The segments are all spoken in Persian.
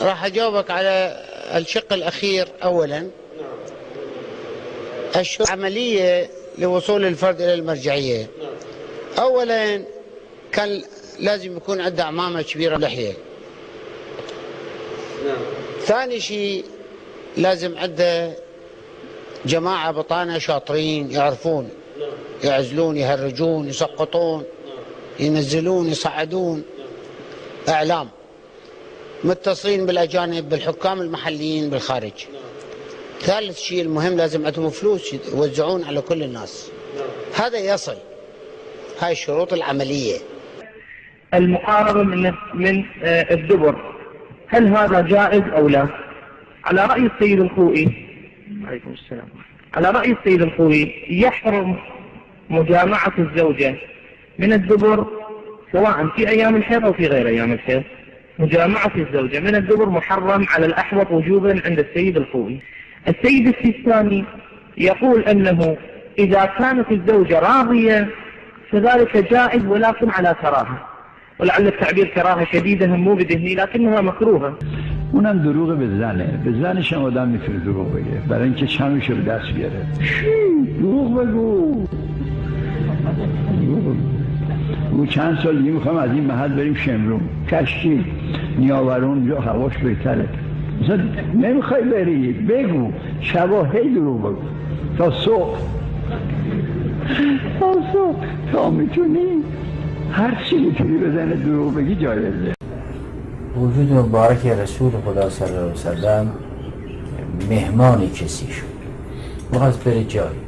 راح أجاوبك على الشق الأخير. أولا، عملية لوصول الفرد إلى المرجعية. أولا كان لازم يكون عنده عمامة كبيرة لحية. ثاني شيء لازم عنده جماعة بطانة شاطرين يعرفون يعزلون يهرجون يسقطون ينزلون يصعدون، إعلام، متصلين بالأجانب بالحكام المحليين بالخارج. ثالث شيء المهم لازم عندهم فلوس يوزعون على كل الناس. هذا يصل. هاي الشروط العملية. المقاربة من الدبر، هل هذا جائز أو لا؟ على رأي السيد الخوئي، عليكم السلام، على رأي السيد الخوئي يحرم مجامعة الزوجة من الدبر سواء في أيام الحيض أو في غير أيام الحيض. مجامعة الزوجة من الدبر محرم على الأحوط وجوبا عند السيد الخوئي. السيد السيستاني يقول أنه إذا كانت الزوجة راضية فذلك جائز ولكن على كراهة، ولعل التعبير كراهة شديدة مو بذهني لكنها مكروهة. اونم دروغ به زنش هم آدم میتونه دروغ بگه برای اینکه چمش رو دست بیاره. دروغ بگو. او چند سال دیگه میخوام از این محل بریم شمرون، کشتی، نیاورون، یا هواش بهتره. مثلا نمیخوای بری بگو، شبا هی دروغ بگو تا صبح. تا میتونی هر چی میتونی بزنه دروغ بگی جایزه. وجود مبارک رسول خدا صلی الله علیه وسلم مهمان کسی شد، میخواست بره جایی،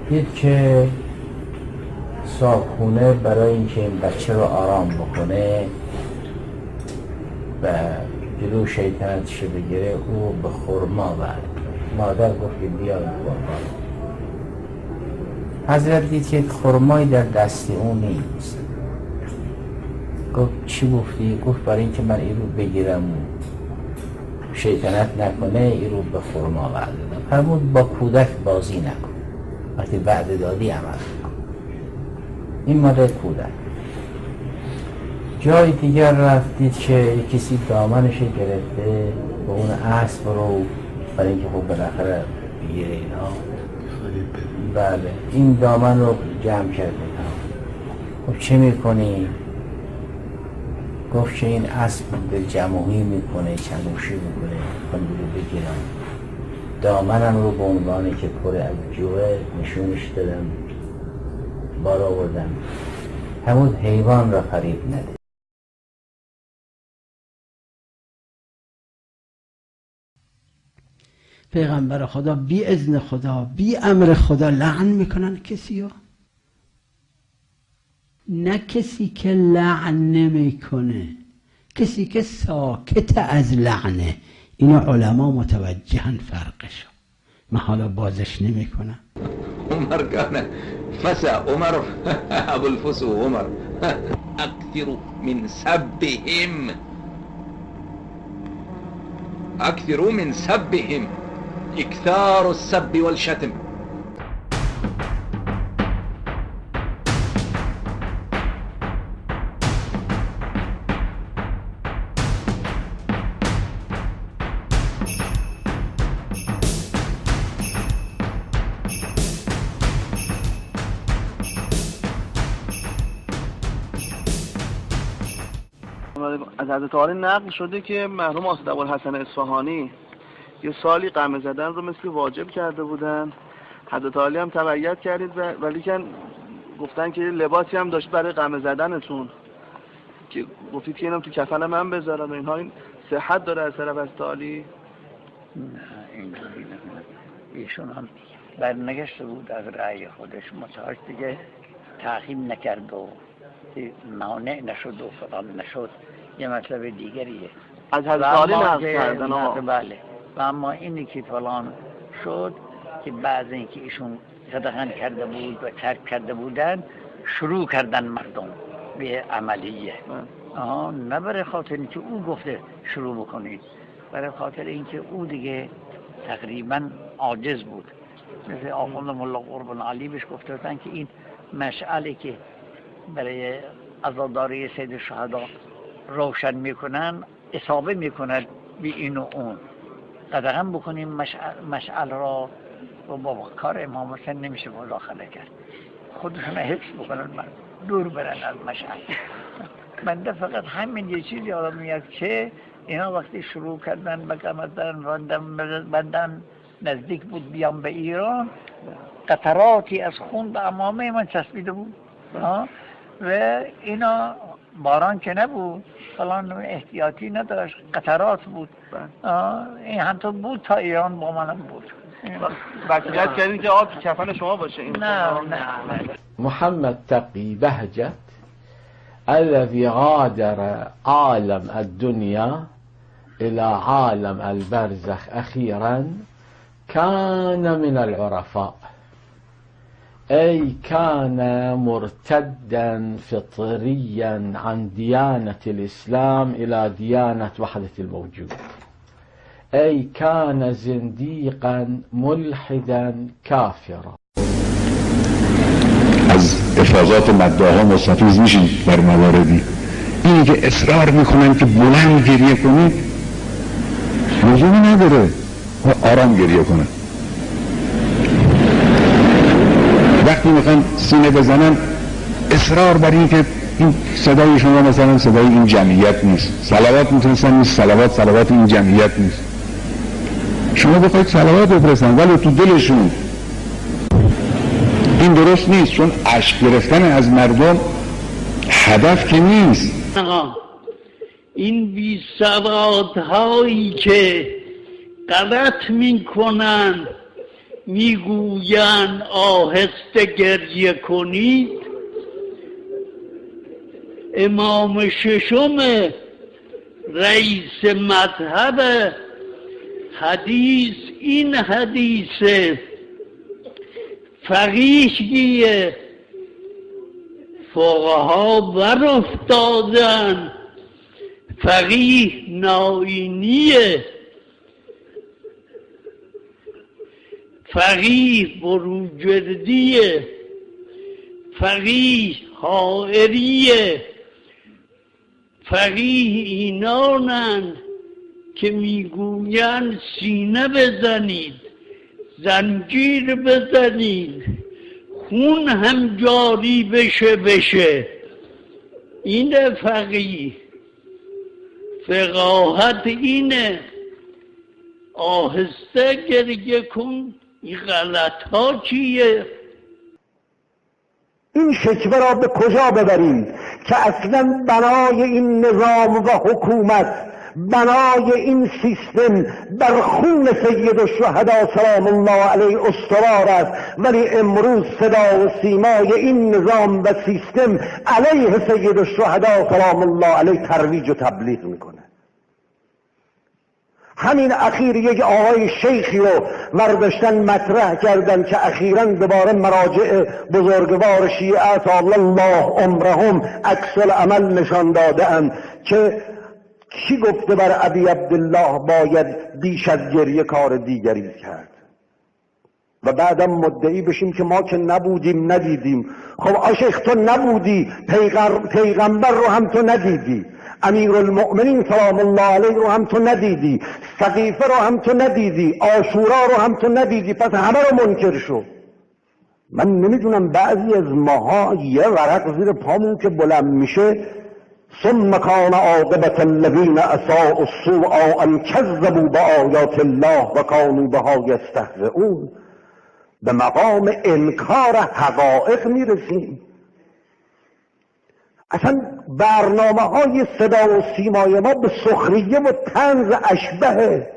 دید که صاحبخونه برای اینکه این بچه رو آرام بکنه و جلو شیطنتش بگیره او به خرما برد. مادر گفت که بیا خرما. حضرت دید که خرمایی در دست اون نیست. گفت چی گفتی؟ گفت برای اینکه من این رو بگیرم شیطنت نکنه این رو به خرما وعده دادم. فرمود با کودک بازی نکن، وقتی وعده دادی عمل کن. این مادر کودک. جای دیگر رفت دید که کسی دامنش گرفته با اون اسب رو برای اینکه خب بالاخره بگیره اینا. بله این دامن رو جمع کرده. خب چه میکنی؟ گفت که این اسب به جمعی میکنه، چموشی میکنه، من رو بگیرم. دامنم رو به عنوانی که پر از جوه نشونش دادم، بار آوردم. همون حیوان را فریب نده. پیغمبر خدا بی اذن خدا بی امر خدا لعن میکنن کسی ها؟ نه کسی که لعن نمیکنه، کسی که ساکت از لعنه. اینو علما متوجهن فرقشو، من حالا بازش نمیکنم. عمر كان فسى عمر ابو الفسو عمر اكثر من سبهم اكثر من سبهم اكثار السب والشتم. از حضرت عالی نقل شده که مرحوم اسد ابوالحسن اصفهانی یه سالی قمه زدن رو مثل واجب کرده بودن. حضرت عالی هم تبعیت کردید ولیکن گفتن که لباسی هم داشت برای قمه زدنتون که گفتید که اینم تو کفن من بذارن و اینها. این صحت داره از طرف حضرت عالی؟ نه اینجوری نه. ایشون هم برنگشته بود از رأی خودش، متعاش دیگه تعقیب نکرد و مانع نشد و فلان نشد، یه مطلب دیگریه. از حضرت عالی نقل کردن. بله. و اما اینی که فلان شد که بعد اینکه ایشون صدقن کرده بود و ترک کرده بودن شروع کردن مردم به عملیه. نه برای خاطر اینکه او گفته شروع بکنید، برای خاطر اینکه او دیگه تقریبا عاجز بود. مثل آخوند ملا قربان علی بهش گفته بودن که این مشعلی که برای عزاداری سید الشهدا روشن میکنن اصابه میکند به این و اون. قدغن بکنیم مشعل را و با کار امام حسین نمیشه مداخله کرد. خودشون حفظ بکنن، دور برن از مشعل. بنده فقط همین یه چیزی یادم میاد که اینا وقتی شروع کردن به بندن نزدیک بود بیام به ایران، قطراتی از خون به عمامه من چسبیده بود و اینا باران که نبود، فلان احتیاطی نداشت، قطرات بود. این همطور بود تا ایران با منم بود. وقتیت کردین که آب کفن شما باشه؟ نه. محمد تقی بهجت الذي غادر عالم الدنيا إلى عالم البرزخ أخيرا كان من العرفاء، أي كان مرتدا فطريا عن ديانة الإسلام إلى ديانة وحدة الوجود، أي كان زنديقا ملحدا كافرا. از افاضات مدعاها مستفیض میشید در مواردی. اینی که اصرار میکنن که بلند گریه کنید لزومی نداره، آرام گریه کنن. وقتی میخوان سینه بزنن اصرار بر این که این صدای شما مثلا صدای این جمعیت نیست، صلوات میتونستن نیست، صلوات این جمعیت نیست. شما بخواید صلوات بفرستن ولی تو دلشون این درست نیست، چون اشک گرفتن از مردم هدف که نیست. این بی‌سوادهایی که غلط میکنن میگوین آهسته گریه کنید، امام ششم رئیس مذهب حدیث این حدیث فقیهی فقها بر افتادن، فقیه ناینیه، فقیه بروجردیه، فقیه حائریه، فقیه اینانند که میگویند سینه بزنید، زنجیر بزنید، خون هم جاری بشه. این فقیه فقاهت اینه، آهسته گریه کن، این غلط ها چیه؟ این شکوه را به کجا ببریم که اصلا بنای این نظام و حکومت، بنای این سیستم بر خون سید الشهدا سلام الله علیه استوار است، ولی امروز صدا و سیمای این نظام و سیستم علیه سید الشهدا سلام الله علیه ترویج و تبلیغ میکنه. همین اخیر یک آقای شیخی رو برداشتن مطرح کردن که اخیراً دوباره مراجع بزرگوار شیعه طال الله عمرهم عکس العمل نشان داده‌اند که کی گفته بر ابی عبدالله باید بیش از گریه کار دیگری کرد و بعدم مدعی بشیم که ما که نبودیم ندیدیم. خب آشیخ تو نبودی، پیغمبر رو هم تو ندیدی، امیرالمؤمنین سلام الله علیه رو هم تو ندیدی، سقیفه رو هم تو ندیدی، عاشورا رو هم تو ندیدی، پس همه رو منکر شو. من نمیدونم بعضی از ماها یه ورق زیر پامون که بلند میشه ثم کان عاقبة الذین اساءوا السوء ان کذبوا بآیات الله و کانوا بها یستهزئون، به مقام انکار حقایق میرسیم. اصلا برنامه های صدا و سیمای ما به سخریه و طنز اشبهه.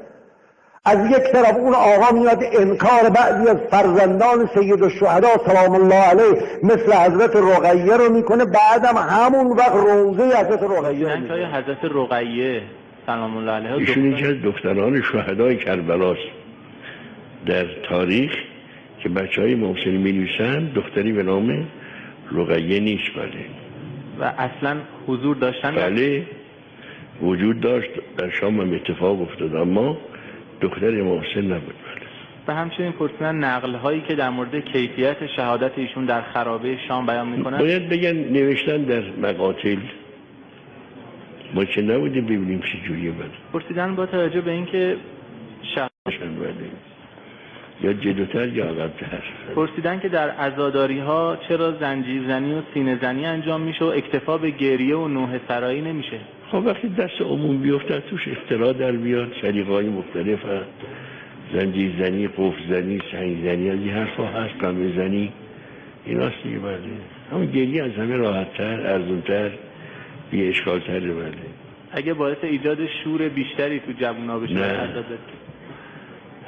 از یک طرف اون آقا میاد انکار بعضی از فرزندان سید الشهدا سلام الله علیه مثل حضرت رقیه رو میکنه، بعدم همون وقت روزه حضرت رقیه میکنه. که حضرت رقیه سلام الله علیها ایشون یکی از دختران شهدای کربلاست در تاریخ که بچهای محسن می‌نویسن دختری به نام رقیه نیست. بله و اصلا حضور داشتن؟ بله وجود داشت، در شام هم اتفاق افتاد، اما دختر محسن نبود. بله. و همچنین پرسیدن نقل هایی که در مورد کیفیت شهادت ایشون در خرابه شام بیان میکنن، باید بگن نوشتن در مقاتل ما که نبودیم ببینیم چه جوریه. بله پرسیدن با توجه به اینکه شخصشان بله یا جلوتر یا عقب‌تر. پرسیدن که در عزاداری ها چرا زنجیرزنی و سینه زنی انجام میشه و اکتفا به گریه و نوحه سرایی نمیشه؟ خب وقتی دست عموم بیفتن توش اختراع در بیاد، طریقه‌های مختلف هست، زنجیر زنی، قفل زنی، سنگ زنی، از این حرفا هست، قمه زنی، ایناست دیگه. بله همون گریه از همه راحت‌تر، ارزون‌تر، بی اشکال‌تر. بله اگه باعث ایجاد شور بیشتری تو جوونا بشه عزاداری،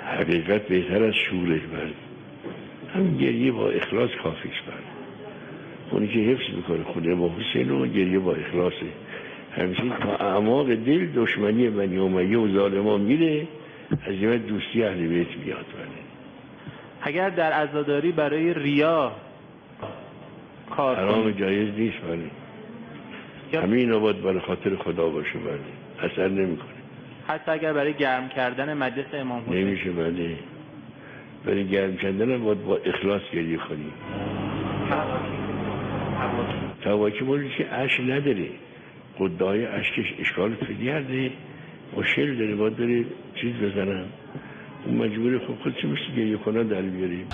حقیقت بهتر از شوره. بله همین گریه با اخلاص کافیش. بله اونی که حفظ میکنه خود با حسین و گریه با اخلاصه، همچنین تا اعماق دل دشمنی بنی امیه و ظالمان میره، عظیمت دوستی اهل بیت میاد. بله اگر در عزاداری برای ریا کار حرام جایز نیست. بله همین آباد برای خاطر خدا باشه. بله اثر نمیکنه. حتی اگر برای گرم کردن مجلس امام حسین نمیشه. بله برای گرم کردن هم باید با اخلاص گریه کنی. تواکی مالی که عشق نداره، قدای عشقش اشکال فدیرده، مشکل داره، باید داره چیز بزنم، اون مجبوری خب خودش مثل گریه کنن در بیاریم.